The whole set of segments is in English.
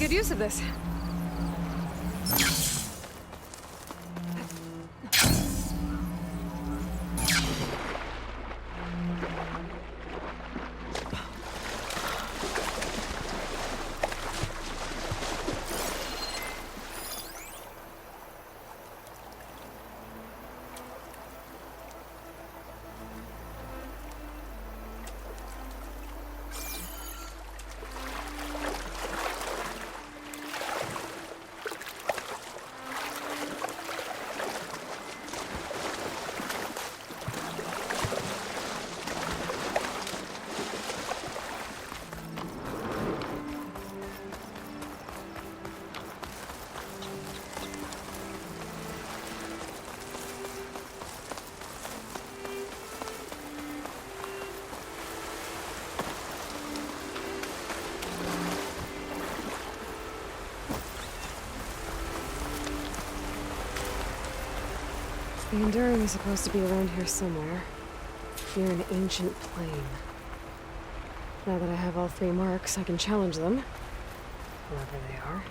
good use of this. The Enduring is supposed to be around here somewhere, near an ancient plain. Now that I have all 3 marks, I can challenge them, whoever they are.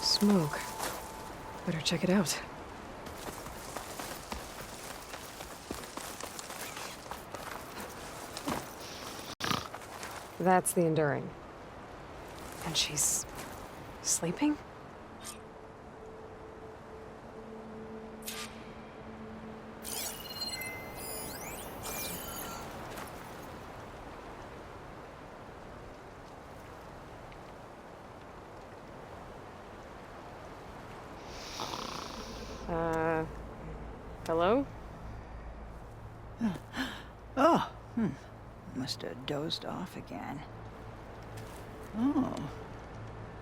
Smoke. Better check it out. That's the Enduring. And she's sleeping? Hello? Oh, must have dozed off again. Oh,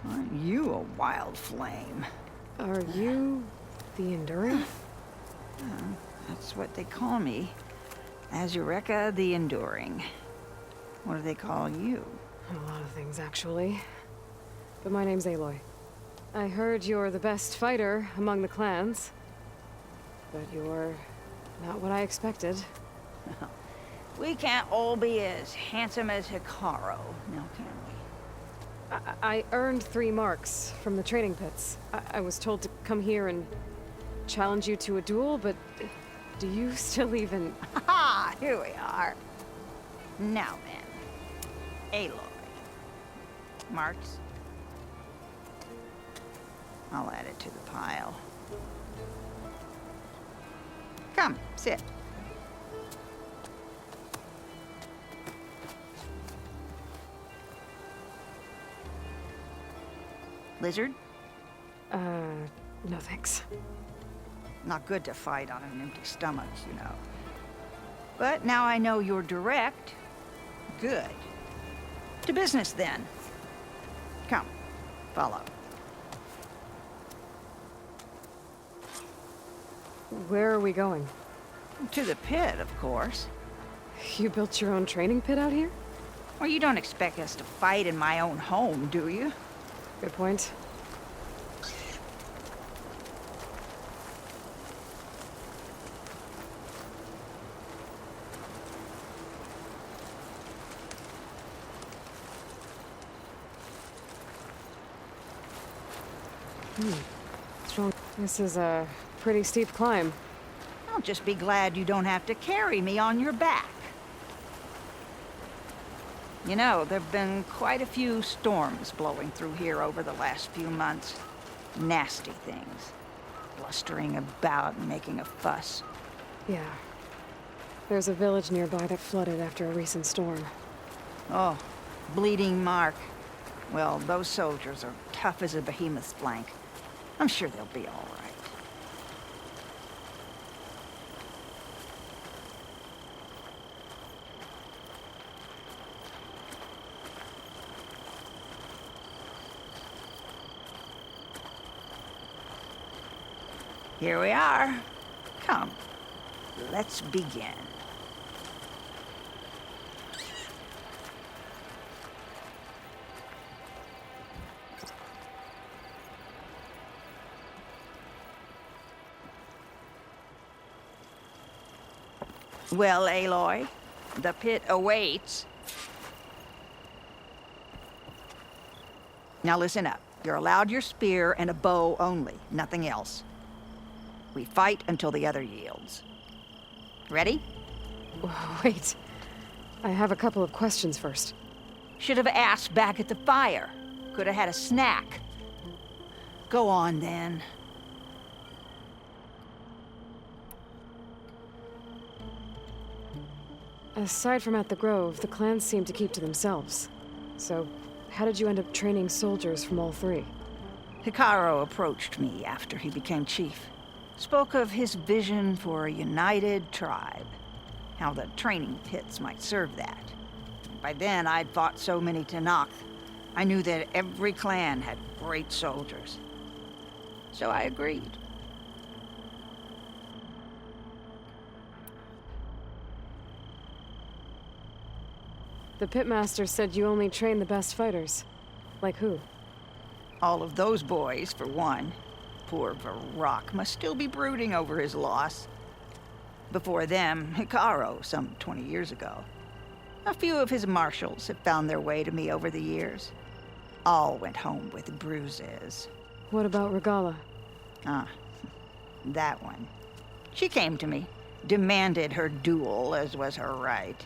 aren't you a wild flame? Are you the Enduring? That's what they call me. Azureka the Enduring. What do they call you? A lot of things, actually. But my name's Aloy. I heard you're the best fighter among the clans. But you're not what I expected. We can't all be as handsome as Hikaru, now can we? I earned 3 marks from the training pits. I was told to come here and challenge you to a duel, but do you still even... Ha! Here we are. Now then, Aloy. Marks? I'll add it to the pile. Come, sit. Lizard? No thanks. Not good to fight on an empty stomach, you know. But now I know you're direct. Good. To business, then. Come, follow. Where are we going? To the pit, of course. You built your own training pit out here? Well, you don't expect us to fight in my own home, do you? Good point. What's wrong? This is a pretty steep climb. I'll just be glad you don't have to carry me on your back. You know, there've been quite a few storms blowing through here over the last few months. Nasty things. Blustering about and making a fuss. Yeah. There's a village nearby that flooded after a recent storm. Oh, Bleeding Mark. Well, those soldiers are tough as a behemoth's flank. I'm sure they'll be all right. Here we are. Come, let's begin. Well, Aloy, the pit awaits. Now listen up. You're allowed your spear and a bow only, nothing else. We fight until the other yields. Ready? Wait. I have a couple of questions first. Should have asked back at the fire. Could have had a snack. Go on, then. Aside from at the Grove, the clans seem to keep to themselves. So, how did you end up training soldiers from all three? Hikaru approached me after he became chief. Spoke of his vision for a united tribe. How the training pits might serve that. By then, I'd fought so many Tenakth. I knew that every clan had great soldiers. So I agreed. The pitmaster said you only train the best fighters. Like who? All of those boys, for one. Poor Varrock must still be brooding over his loss. Before them, Hikaru, some 20 years ago. A few of his marshals have found their way to me over the years. All went home with bruises. What about Regala? Ah, that one. She came to me, demanded her duel, as was her right.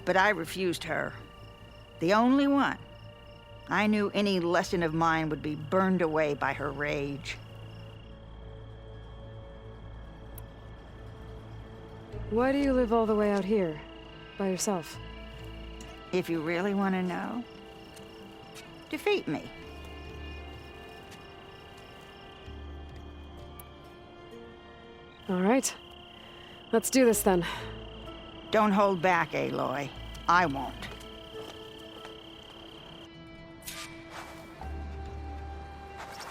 But I refused her. The only one. I knew any lesson of mine would be burned away by her rage. Why do you live all the way out here? By yourself? If you really want to know, defeat me. All right. Let's do this then. Don't hold back, Aloy. I won't.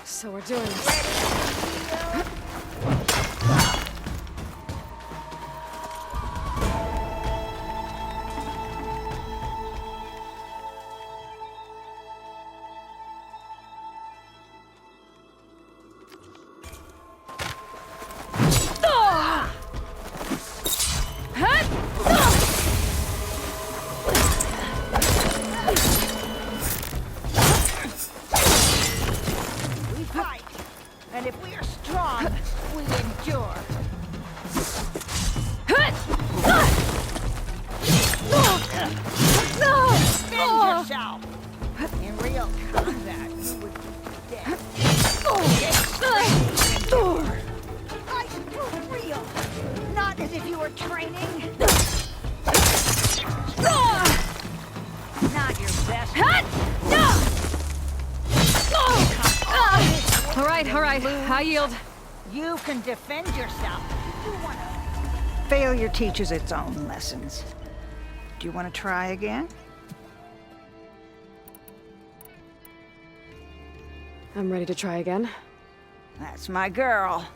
So we're doing this. And if we are strong, we endure. Defend yourself! In real combat, you would be dead. Fight for real! Not as if you were training. Not your best. All right, I yield. You can defend yourself. You wanna... Failure teaches its own lessons. Do you want to try again? I'm ready to try again. That's my girl.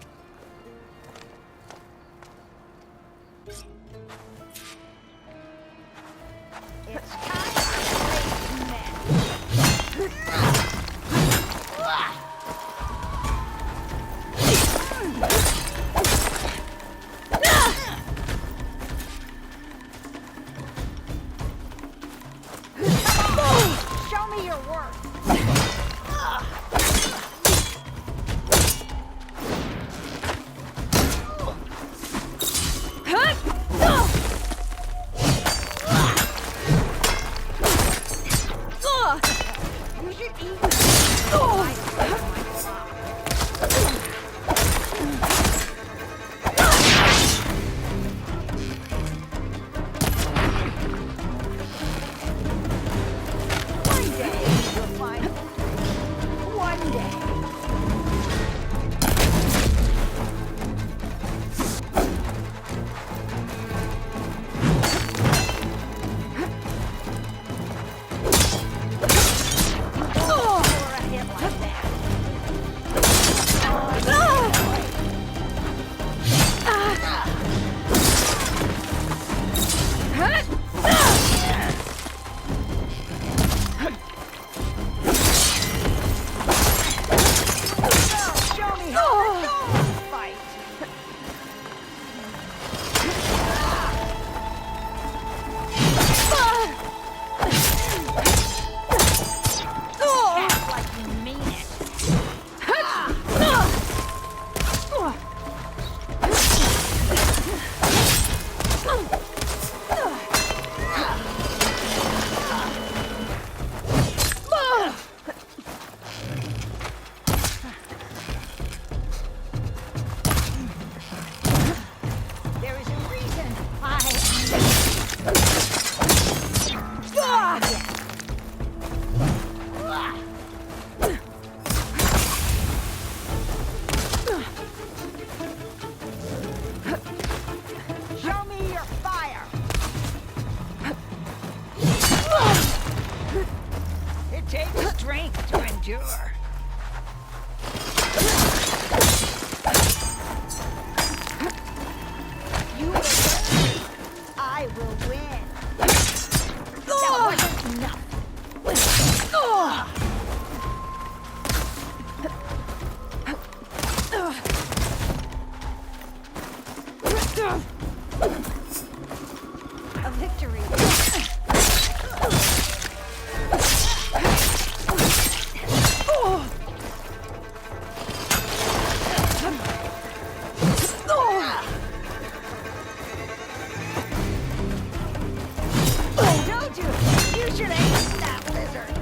It's time to face men. Show me your work. You should eat. endure. You will win. I will win. That wasn't enough. A victory. Told you, you should ace that lizard.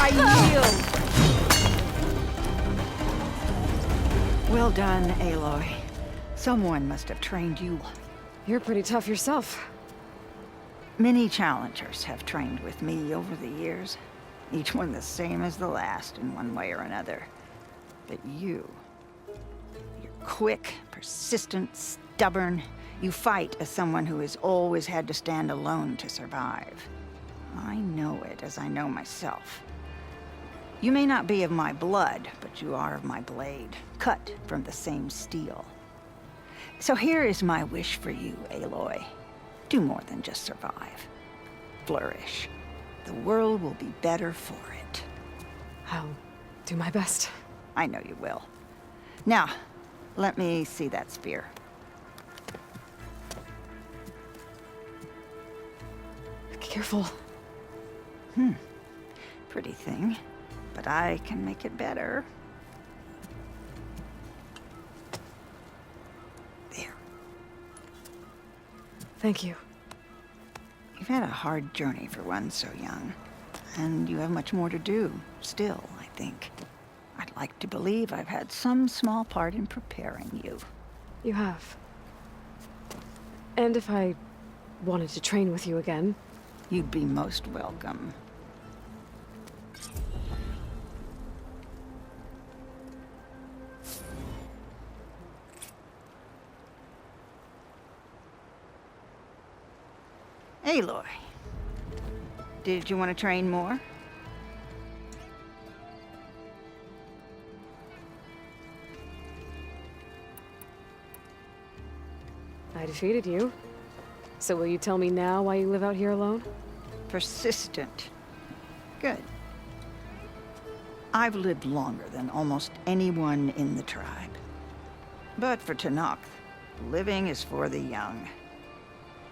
I yield. Well done, Aloy. Someone must have trained you. You're pretty tough yourself. Many challengers have trained with me over the years, each one the same as the last in one way or another. But you're quick, persistent, stubborn. You fight as someone who has always had to stand alone to survive. I know it as I know myself. You may not be of my blood, but you are of my blade, cut from the same steel. So here is my wish for you, Aloy. Do more than just survive. Flourish. The world will be better for it. I'll do my best. I know you will. Now, let me see that spear. Careful. Pretty thing, but I can make it better. There. Thank you. You've had a hard journey for one so young, and you have much more to do, still, I think. I'd like to believe I've had some small part in preparing you. You have. And if I wanted to train with you again, You'd be most welcome. Aloy, did you want to train more? I defeated you. So will you tell me now why you live out here alone? Persistent. Good. I've lived longer than almost anyone in the tribe. But for Tenakth, living is for the young.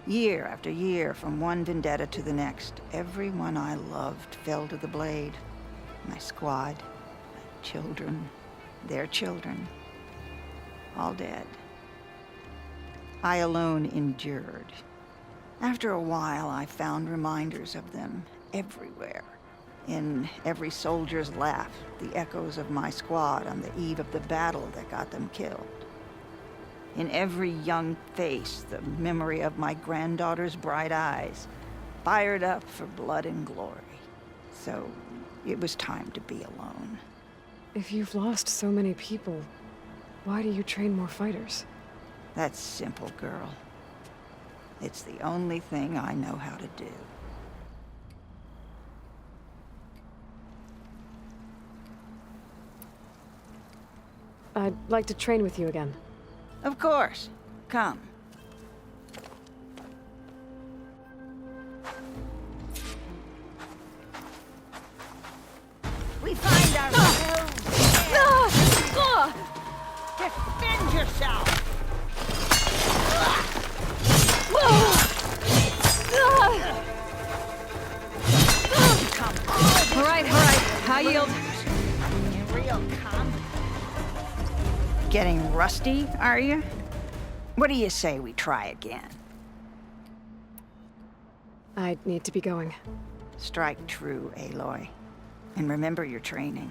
Year after year, from one vendetta to the next, everyone I loved fell to the blade. My squad, my children, their children, all dead. I alone endured. After a while, I found reminders of them everywhere. In every soldier's laugh, the echoes of my squad on the eve of the battle that got them killed. In every young face, the memory of my granddaughter's bright eyes, fired up for blood and glory. So it was time to be alone. If you've lost so many people, why do you train more fighters? That's simple, girl. It's the only thing I know how to do. I'd like to train with you again. Of course. Come. We find ourselves. Defend yourself. All right, I yield. In real combat. Getting rusty, are you? What do you say we try again? I need to be going. Strike true, Aloy. And remember your training.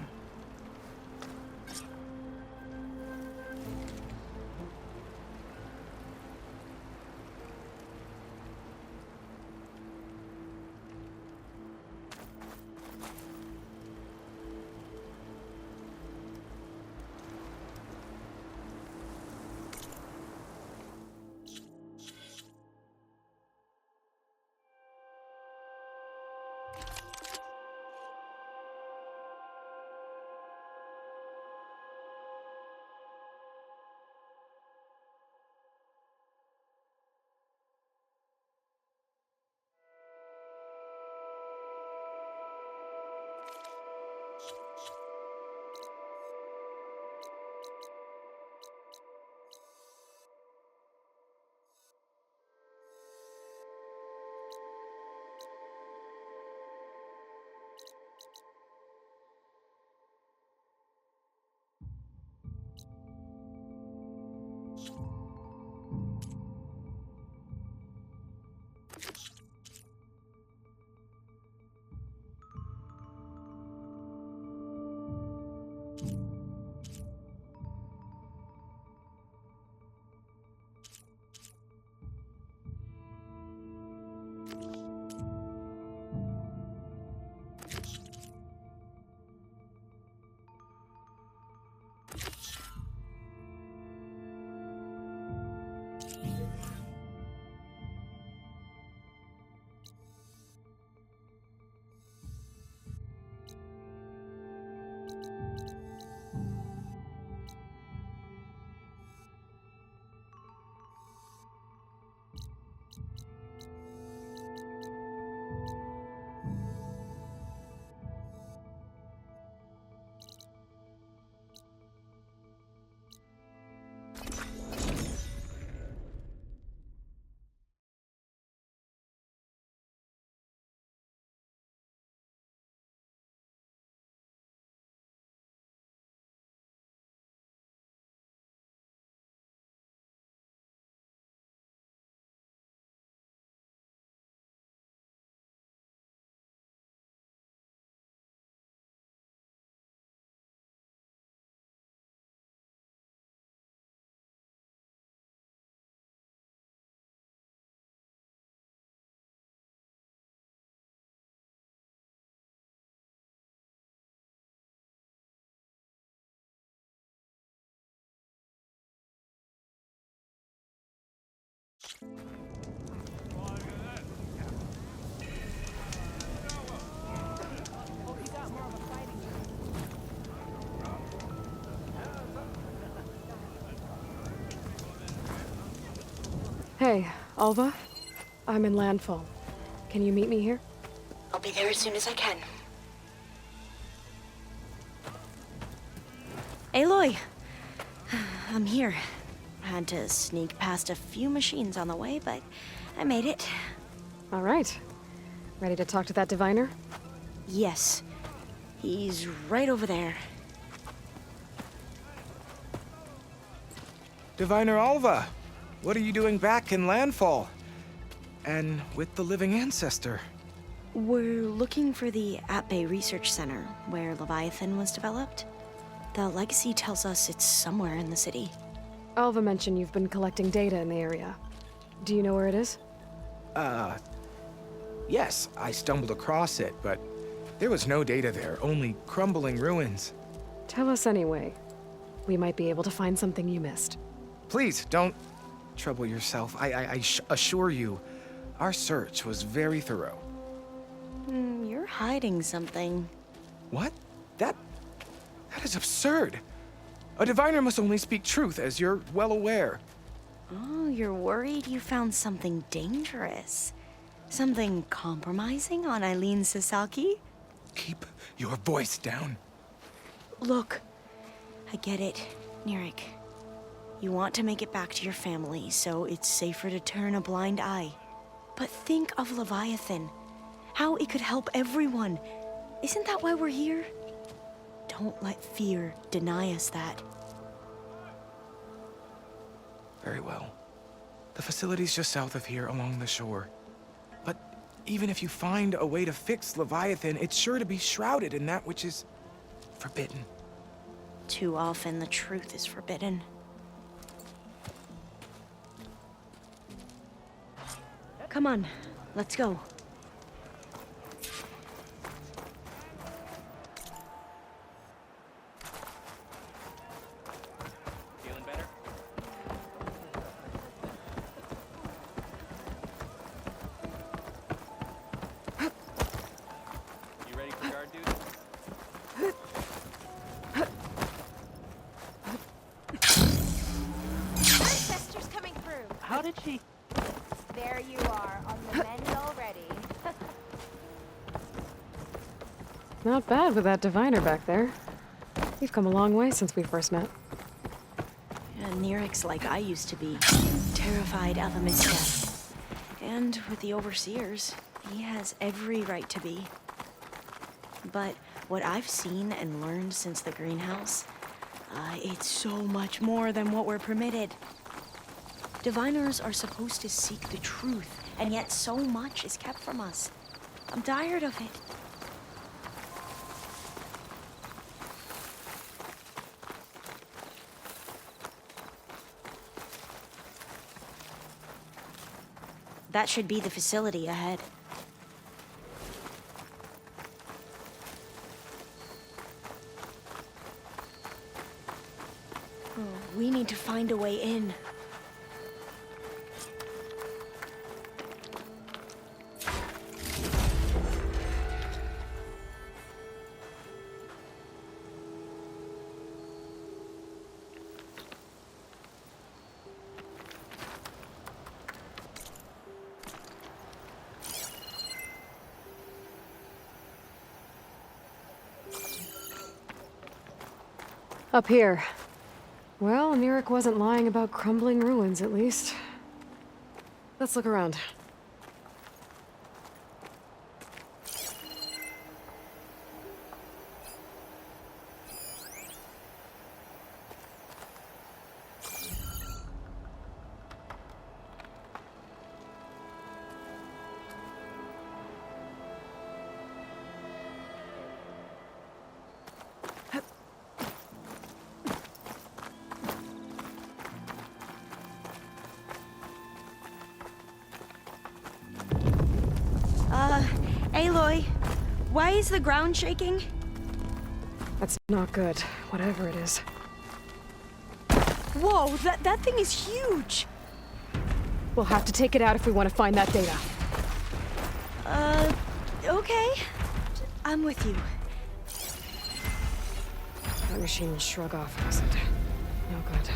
Hey, Alva? I'm in landfall. Can you meet me here? I'll be there as soon as I can. Aloy! I'm here. Had to sneak past a few machines on the way, but I made it. All right. Ready to talk to that diviner? Yes. He's right over there. Diviner Alva, what are you doing back in Landfall? And with the living ancestor? We're looking for the At-Bay Research Center, where Leviathan was developed. The legacy tells us it's somewhere in the city. Alva mentioned you've been collecting data in the area. Do you know where it is? Yes, I stumbled across it, but there was no data there, only crumbling ruins. Tell us anyway. We might be able to find something you missed. Please, don't trouble yourself. I assure you, our search was very thorough. You're hiding something. What? That is absurd. A diviner must only speak truth, as you're well aware. Oh, you're worried you found something dangerous. Something compromising on Eileen Sasaki? Keep your voice down. Look, I get it, Nirik. You want to make it back to your family, so it's safer to turn a blind eye. But think of Leviathan. How it could help everyone. Isn't that why we're here? Don't let fear deny us that. Very well. The facility's just south of here, along the shore. But even if you find a way to fix Leviathan, it's sure to be shrouded in that which is forbidden. Too often the truth is forbidden. Come on, let's go. Feeling better? There you are, on the mend already. Not bad with that diviner back there. We've come a long way since we first met. Yeah, Nirik's like I used to be, terrified of a misstep. And with the overseers, he has every right to be. But what I've seen and learned since the greenhouse, it's so much more than what we're permitted. Diviners are supposed to seek the truth, and yet so much is kept from us. I'm tired of it. That should be the facility ahead. Oh, we need to find a way in. Up here. Well, Nirik wasn't lying about crumbling ruins, at least. Let's look around. Aloy, why is the ground shaking? That's not good, whatever it is. Whoa, that thing is huge! We'll have to take it out if we want to find that data. Okay. I'm with you. That machine will shrug off acid. No good.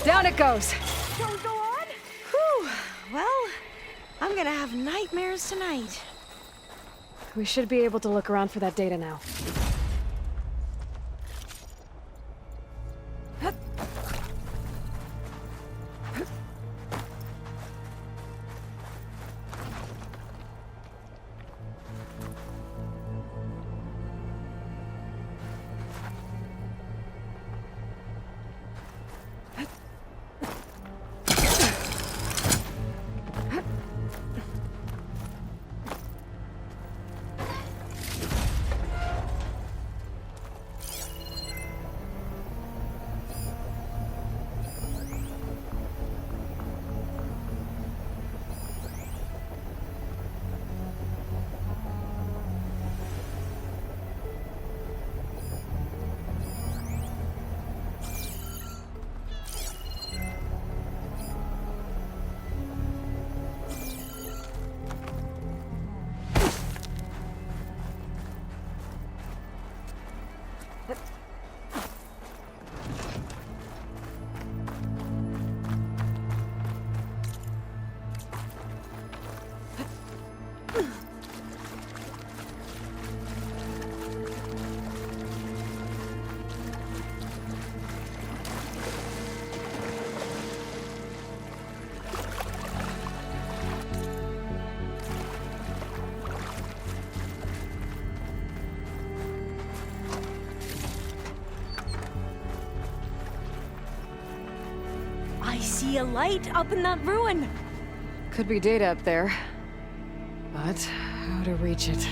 Down it goes. Don't go on? Whew. Well, I'm gonna have nightmares tonight. We should be able to look around for that data now. I see a light up in that ruin. Could be data up there. But how to reach it?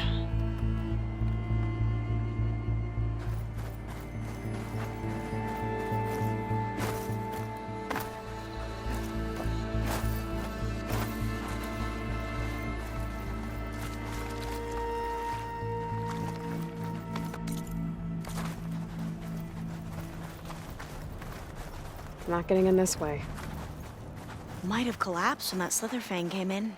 Not getting in this way. Might have collapsed when that Slitherfang came in.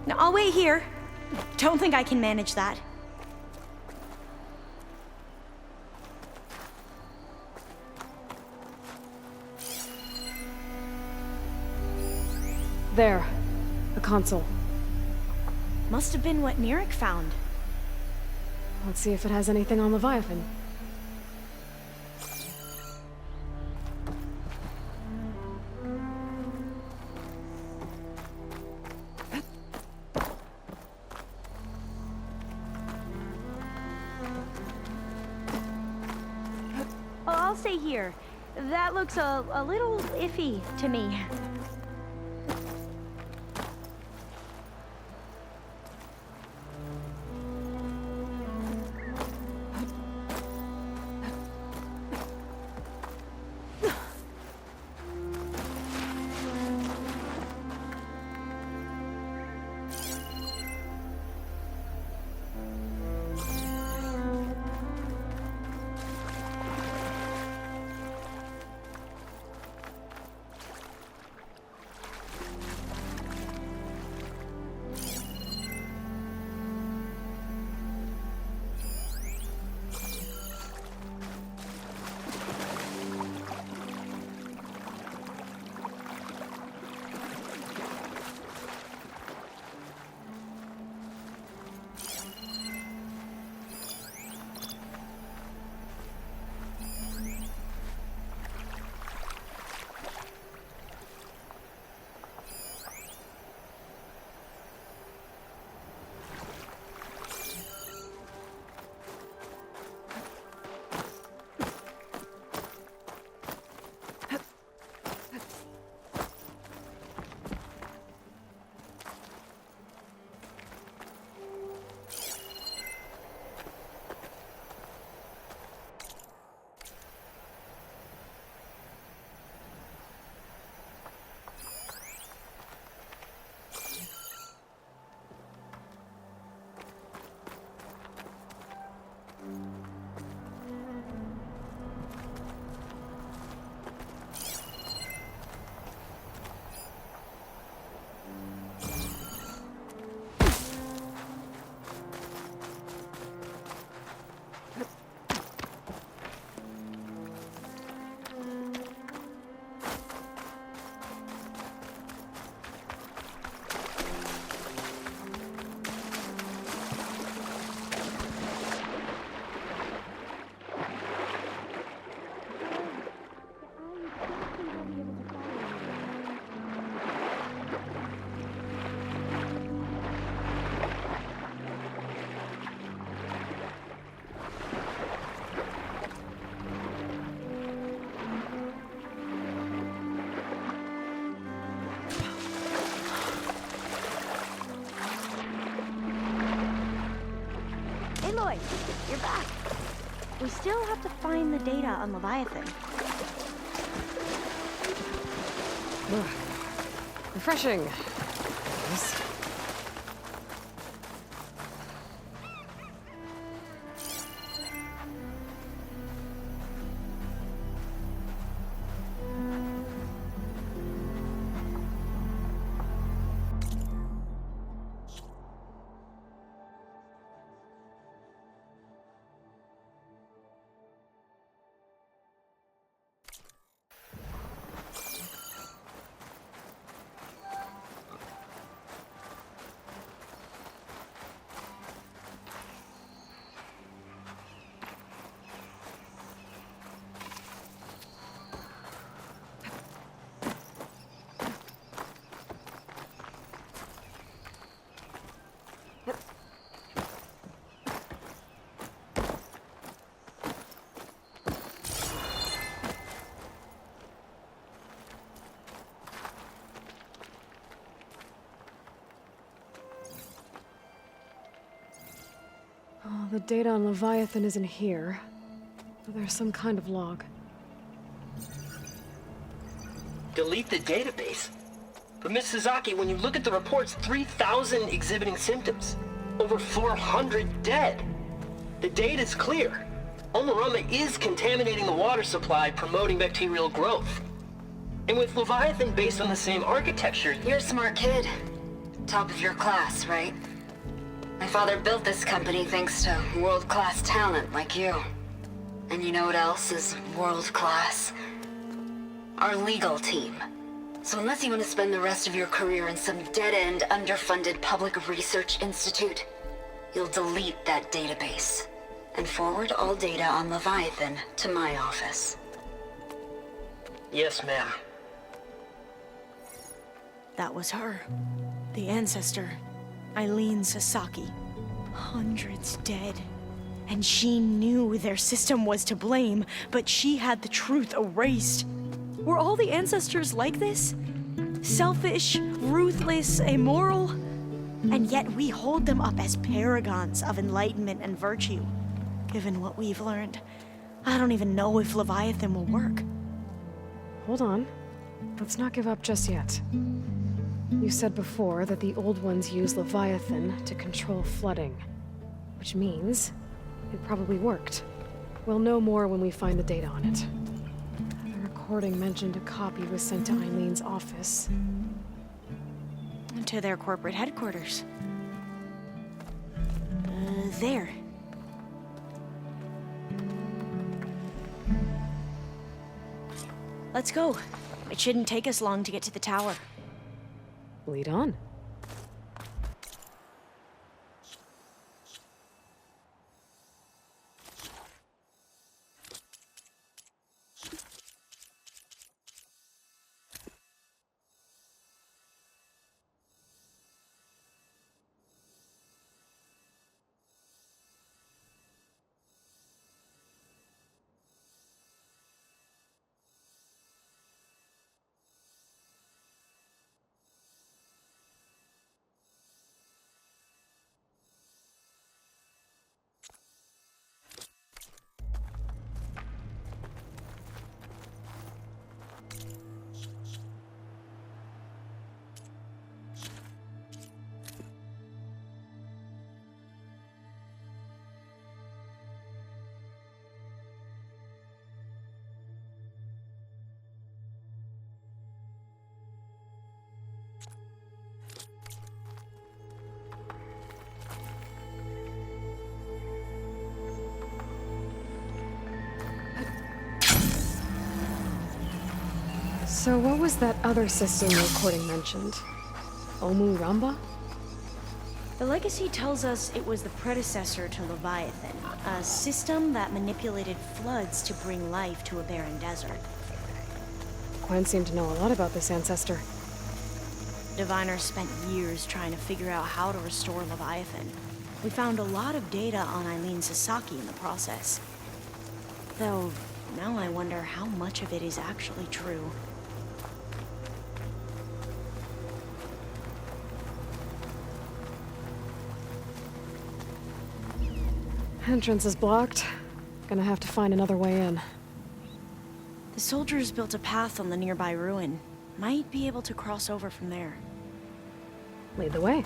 Now, I'll wait here. Don't think I can manage that. There. The console. Must have been what Nirek found. Let's see if it has anything on Leviathan. I'll stay here. That looks a little iffy to me. Aloy, you're back. We still have to find the data on Leviathan. Refreshing. Yes. Oh, the data on Leviathan isn't here, but there's some kind of log. Delete the database? But Miss Sasaki, when you look at the reports, 3,000 exhibiting symptoms. Over 400 dead. The data's clear. Omarama is contaminating the water supply, promoting bacterial growth. And with Leviathan based on the same architecture... You're a smart kid. Top of your class, right? My father built this company thanks to world-class talent like you. And you know what else is world-class? Our legal team. So unless you want to spend the rest of your career in some dead-end, underfunded public research institute, you'll delete that database and forward all data on Leviathan to my office. Yes, ma'am. That was her. The ancestor, Eileen Sasaki. Hundreds dead. And she knew their system was to blame, but she had the truth erased. Were all the ancestors like this? Selfish, ruthless, immoral? And yet we hold them up as paragons of enlightenment and virtue. Given what we've learned, I don't even know if Leviathan will work. Hold on. Let's not give up just yet. You said before that the old ones use Leviathan to control flooding. Which means it probably worked. We'll know more when we find the data on it. The recording mentioned a copy was sent to Eileen's office. To their corporate headquarters. There. Let's go. It shouldn't take us long to get to the tower. Lead on. So what was that other system the recording mentioned? Omu Ramba? The legacy tells us it was the predecessor to Leviathan, a system that manipulated floods to bring life to a barren desert. Gwen seemed to know a lot about this ancestor. Diviners spent years trying to figure out how to restore Leviathan. We found a lot of data on Eileen Sasaki in the process. Though, now I wonder how much of it is actually true. Entrance is blocked. Gonna have to find another way in. The soldiers built a path on the nearby ruin. Might be able to cross over from there. Lead the way.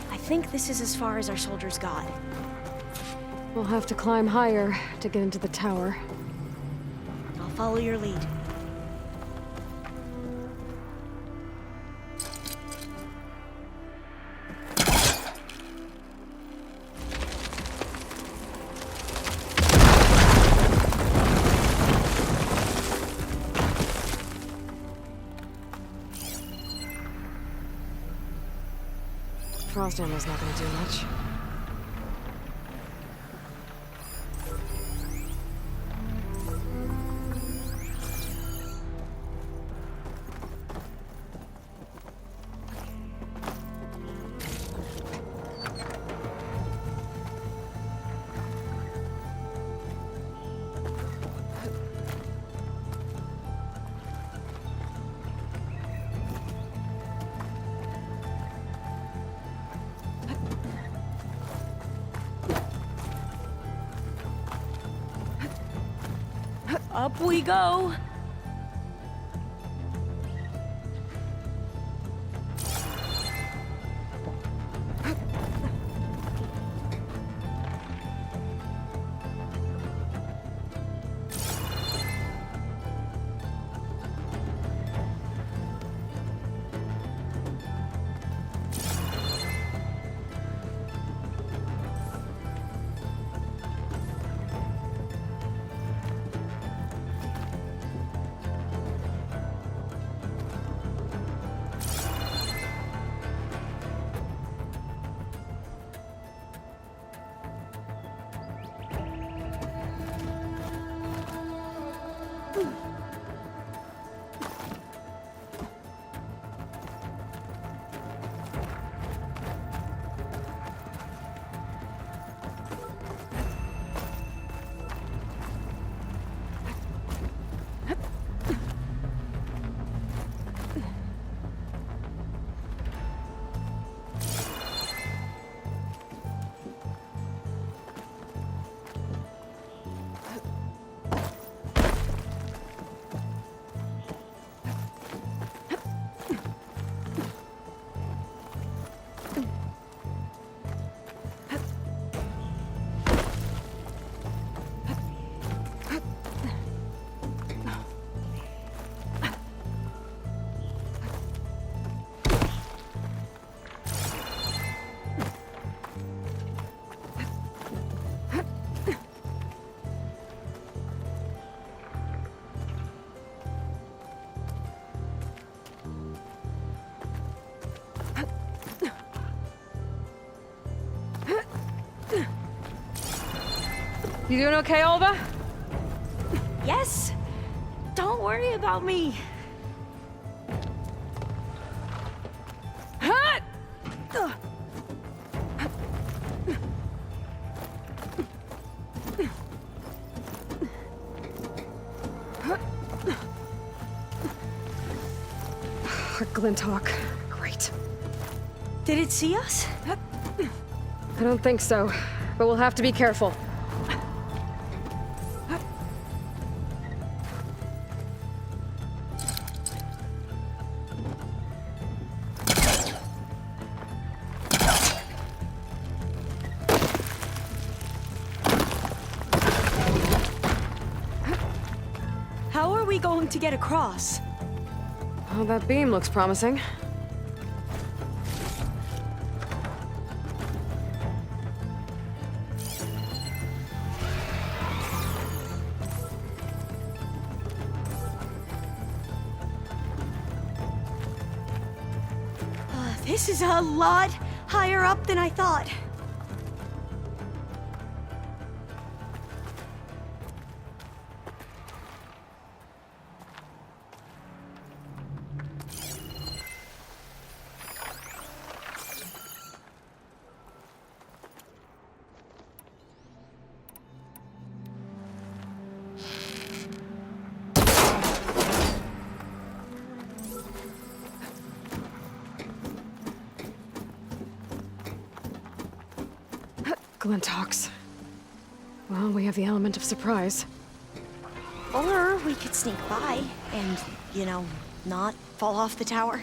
I think this is as far as our soldiers got. We'll have to climb higher to get into the tower. I'll follow your lead. Frost ammo's not gonna do much. Up we go! You doing okay, Olva? Yes! Don't worry about me! Hut! Glinthawk. Great. Did it see us? I don't think so, but we'll have to be careful. How are we going to get across? Oh, that beam looks promising. This is a lot higher up than I thought. Glinthawks. Well, we have the element of surprise. Or we could sneak by and, you know, not fall off the tower.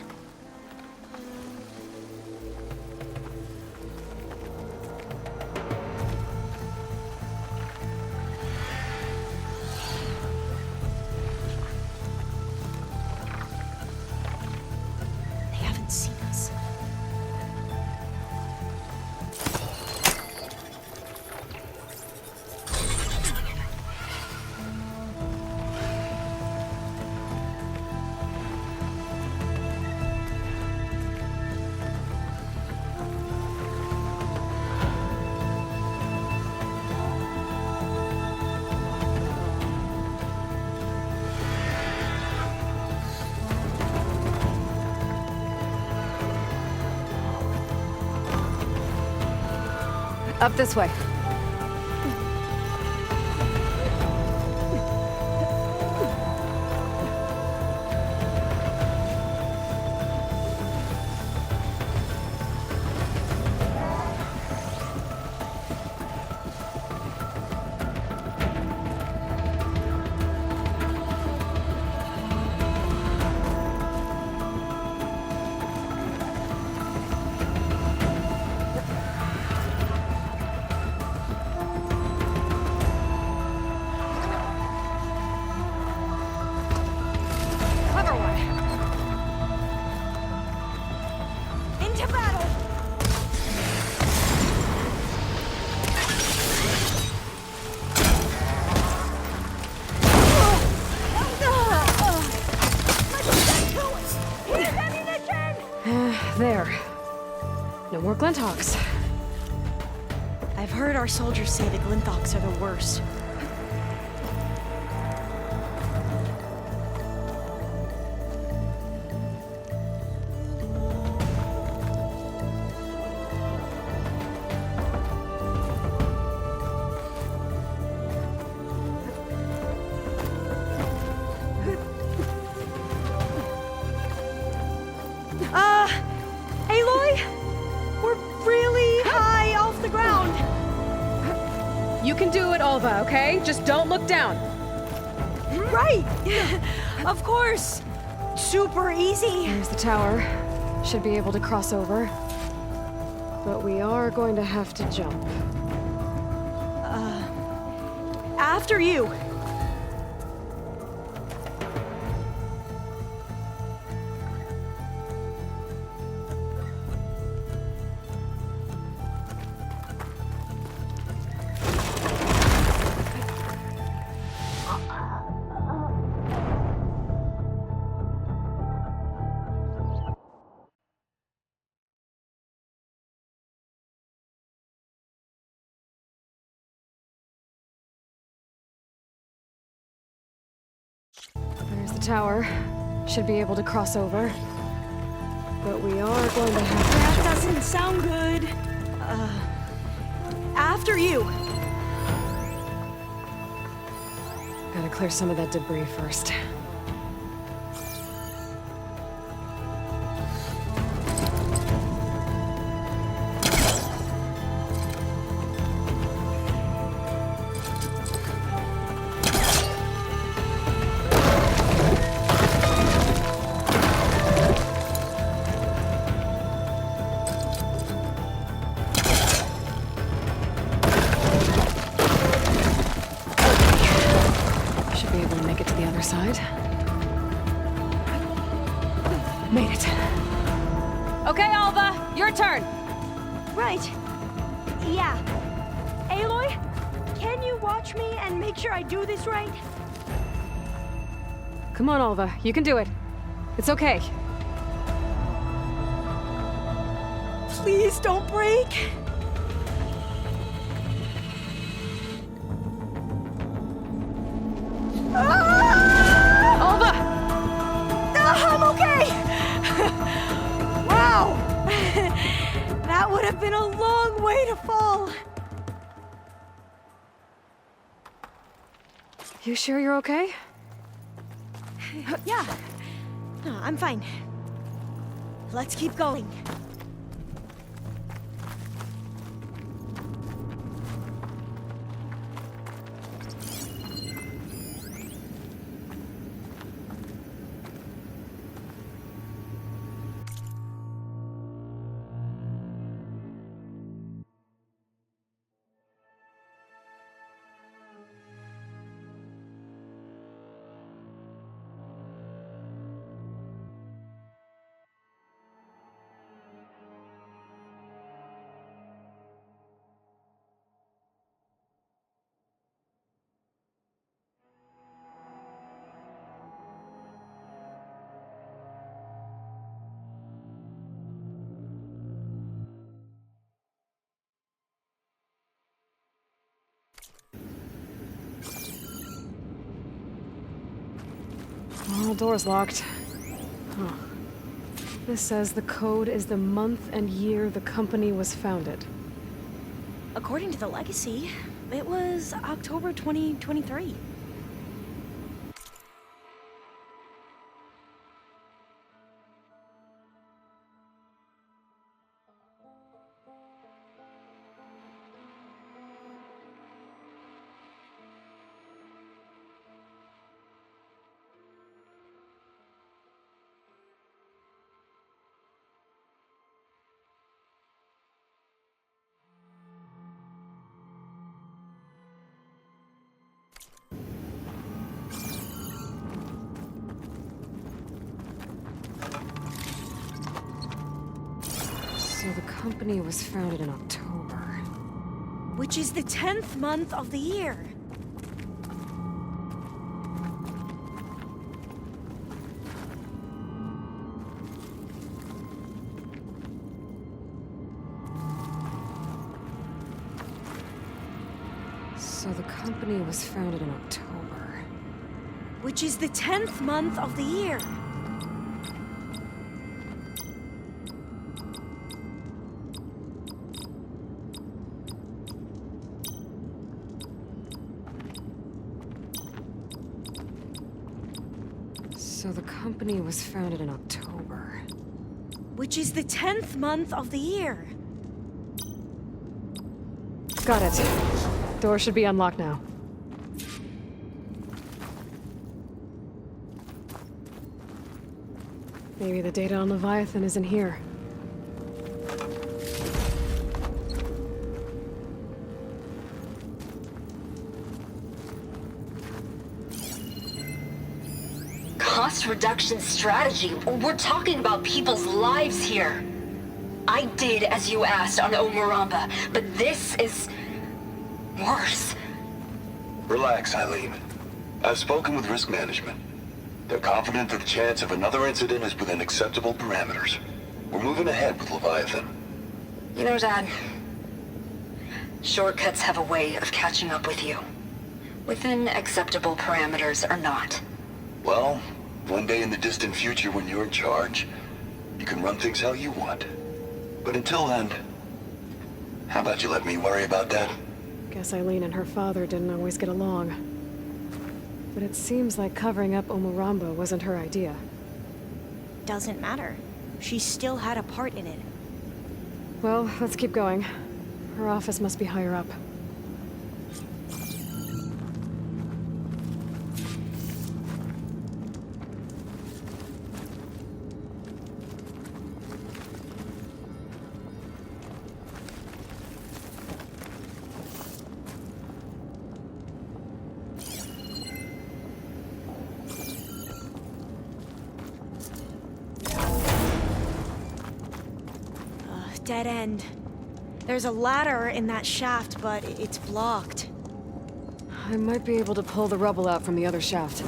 Up this way. Into battle! There. No more Glinthawks. I've heard our soldiers say the Glinthawks are the worst. Aloy? We're really high off the ground. You can do it, Alva, okay? Just don't look down. Right! Of course! Super easy! There's the tower. Should be able to cross over. But we are going to have to jump. After you! There's the tower. Should be able to cross over. But we are going to have to That jump. doesn't sound good. After you! Gotta clear some of that debris first. Should be able to make it to the other side. Made it. Okay, Alva, your turn. Right. Yeah. Aloy, can you watch me and make sure I do this right? Come on, Alva, you can do it. It's okay. Please don't break. Alva! I'm okay! Wow! That would have been a long way to fall. You sure you're okay? Yeah. No, I'm fine. Let's keep going. Well, door's locked. Huh. This says the code is the month and year the company was founded. According to the legacy, it was October 2023. So the company was founded in October. Which is the 10th month of the year. So the company was founded in October. Which is the 10th month of the year. So the company was founded in October. Which is the 10th month of the year. Got it. Door should be unlocked now. Maybe the data on Leviathan isn't here. Cost reduction strategy. We're talking about people's lives here. I did as you asked on Omuramba, but this is worse. Relax, Eileen. I've spoken with risk management. They're confident that the chance of another incident is within acceptable parameters. We're moving ahead with Leviathan. You know, Dad, shortcuts have a way of catching up with you. Within acceptable parameters or not. Well, one day in the distant future when you're in charge, you can run things how you want. But until then, how about you let me worry about that? Guess Eileen and her father didn't always get along. But it seems like covering up Omuramba wasn't her idea. Doesn't matter. She still had a part in it. Well, let's keep going. Her office must be higher up. Dead end. There's a ladder in that shaft, but it's blocked. I might be able to pull the rubble out from the other shaft.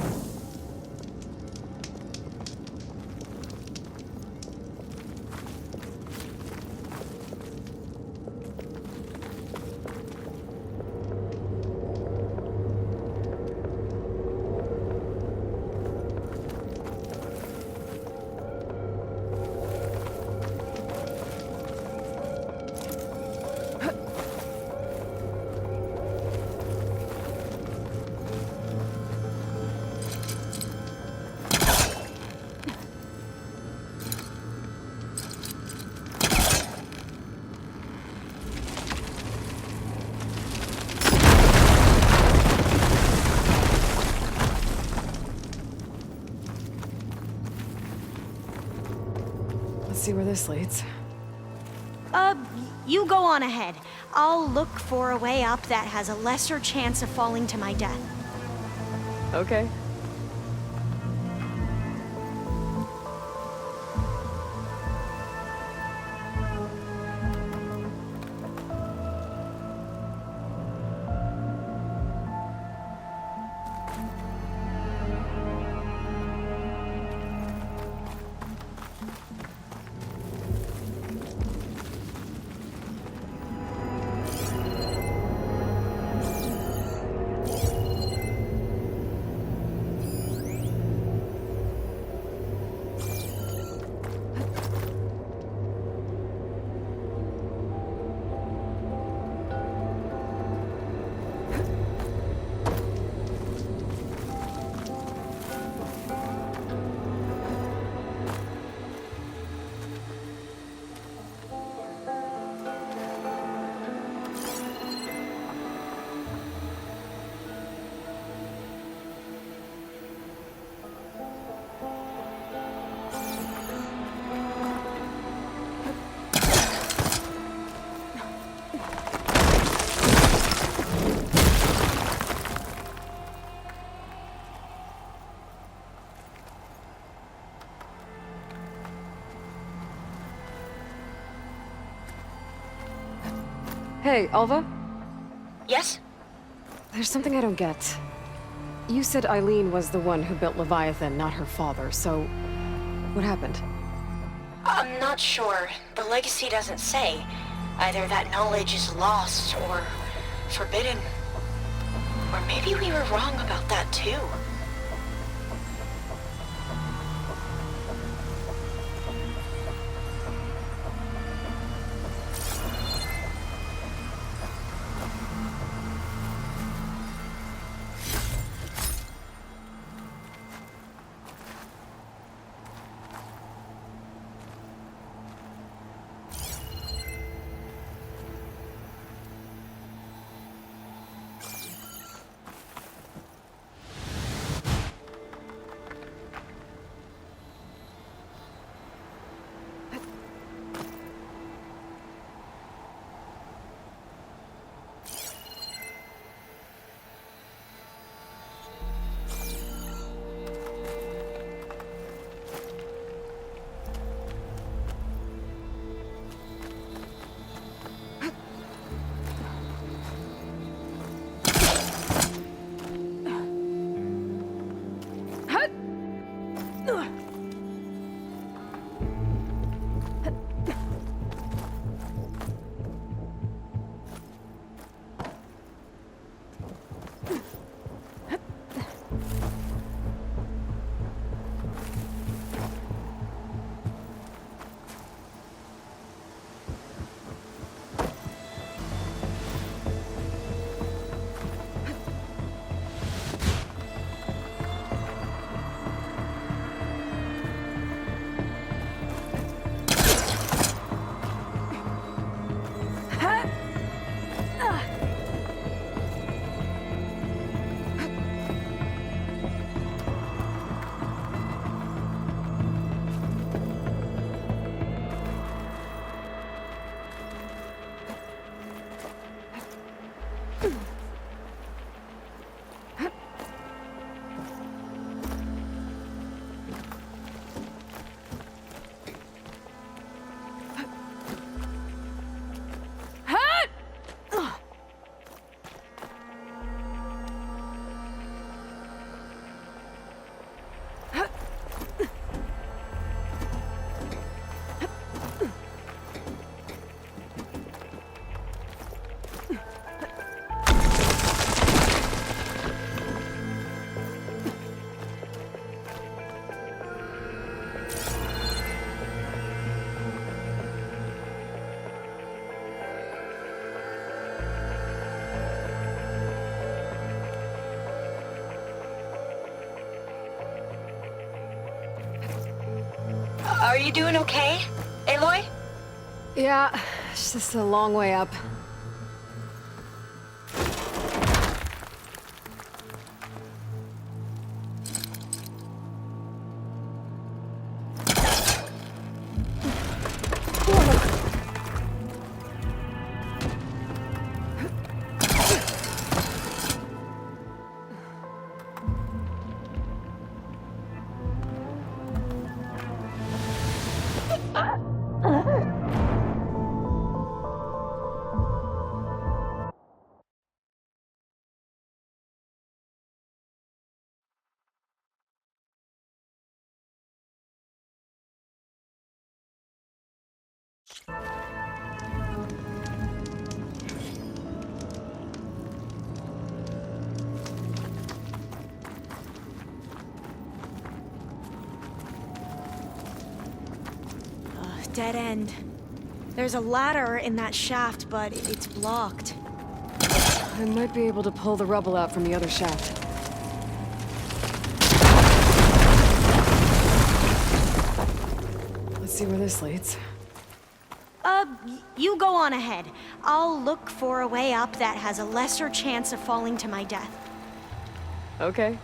See where this leads. You go on ahead. I'll look for a way up that has a lesser chance of falling to my death. Okay. Hey, Alva? Yes? There's something I don't get. You said Eileen was the one who built Leviathan, not her father, so... what happened? I'm not sure. The legacy doesn't say. Either that knowledge is lost or forbidden. Or maybe we were wrong about that too. Are you doing okay, Aloy? Yeah, it's just a long way up. Dead end. There's a ladder in that shaft, but it's blocked. I might be able to pull the rubble out from the other shaft. Let's see where this leads. You go on ahead. I'll look for a way up that has a lesser chance of falling to my death. Okay.